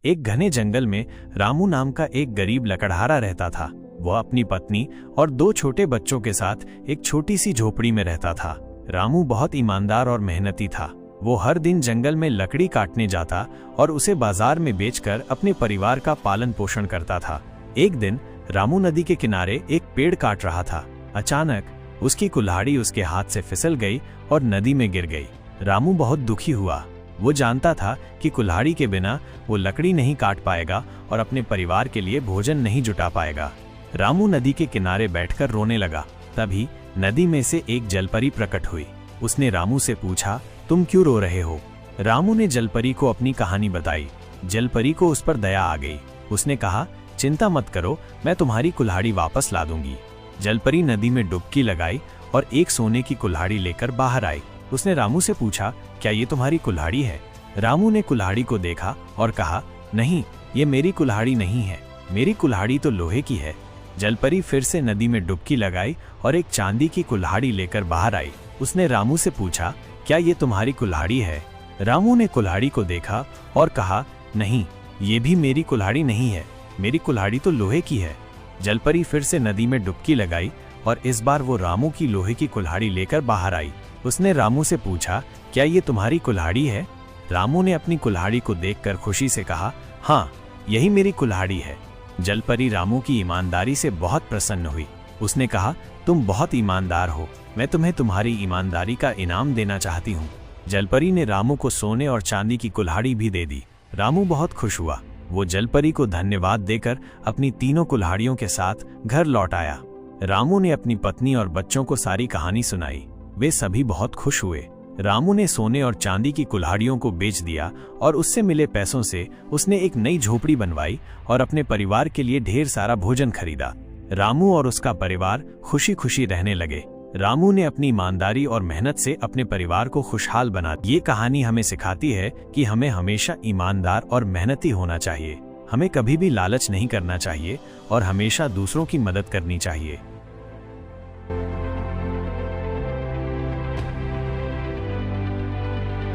एक घने जंगल में रामू नाम का एक गरीब लकड़हारा रहता था। वह अपनी पत्नी और 2 छोटे बच्चों के साथ एक छोटी सी झोपड़ी में रहता था। रामू बहुत ईमानदार और मेहनती था। वो हर दिन जंगल में लकड़ी काटने जाता और उसे बाजार में बेचकर अपने परिवार का पालन पोषण करता था। एक दिन रामू नदी के किनारे एक पेड़ काट रहा था। अचानक उसकी कुल्हाड़ी उसके हाथ से फिसल गई और नदी में गिर गई। रामू बहुत दुखी हुआ। वो जानता था कि कुल्हाड़ी के बिना वो लकड़ी नहीं काट पाएगा और अपने परिवार के लिए भोजन नहीं जुटा पाएगा। रामू नदी के किनारे बैठकर रोने लगा। तभी नदी में से एक जलपरी प्रकट हुई। उसने रामू से पूछा, तुम क्यों रो रहे हो? रामू ने जलपरी को अपनी कहानी बताई। जलपरी को उस पर दया आ गई। उसने कहा, चिंता मत करो, मैं तुम्हारी कुल्हाड़ी वापस ला दूंगी। जलपरी नदी में डुबकी लगाई और एक सोने की कुल्हाड़ी लेकर बाहर आई। उसने रामू से पूछा, क्या ये तुम्हारी कुल्हाड़ी है? रामू ने कुल्हाड़ी को देखा और कहा, नहीं, ये मेरी कुल्हाड़ी नहीं है, मेरी कुल्हाड़ी तो लोहे की है। जलपरी फिर से नदी में डुबकी लगाई और एक चांदी की कुल्हाड़ी लेकर बाहर आई। उसने रामू से पूछा, क्या ये तुम्हारी कुल्हाड़ी है? रामू ने कुल्हाड़ी को देखा और कहा, नहीं, ये भी मेरी कुल्हाड़ी नहीं है, मेरी कुल्हाड़ी तो लोहे की है। जलपरी फिर से नदी में डुबकी लगाई और इस बार वो रामू की लोहे की कुल्हाड़ी लेकर बाहर आई। उसने रामू से पूछा, क्या ये तुम्हारी कुल्हाड़ी है? रामू ने अपनी कुल्हाड़ी को देखकर खुशी से कहा, हाँ, यही मेरी कुल्हाड़ी है। जलपरी रामू की ईमानदारी से बहुत प्रसन्न हुई। उसने कहा, तुम बहुत ईमानदार हो, मैं तुम्हें तुम्हारी ईमानदारी का इनाम देना चाहती हूँ। जलपरी ने रामू को सोने और चांदी की कुल्हाड़ी भी दे दी। रामू बहुत खुश हुआ। वो जलपरी को धन्यवाद देकर अपनी तीनों कुल्हाड़ियों के साथ घर लौट आया। रामू ने अपनी पत्नी और बच्चों को सारी कहानी सुनाई। वे सभी बहुत खुश हुए। रामू ने सोने और चांदी की कुल्हाड़ियों को बेच दिया और उससे मिले पैसों से उसने एक नई झोपड़ी बनवाई और अपने परिवार के लिए ढेर सारा भोजन खरीदा। रामू और उसका परिवार खुशी खुशी रहने लगे। रामू ने अपनी ईमानदारी और मेहनत से अपने परिवार को खुशहाल बना दिया। ये कहानी हमें सिखाती है कि हमें हमेशा ईमानदार और मेहनती होना चाहिए। हमें कभी भी लालच नहीं करना चाहिए और हमेशा दूसरों की मदद करनी चाहिए।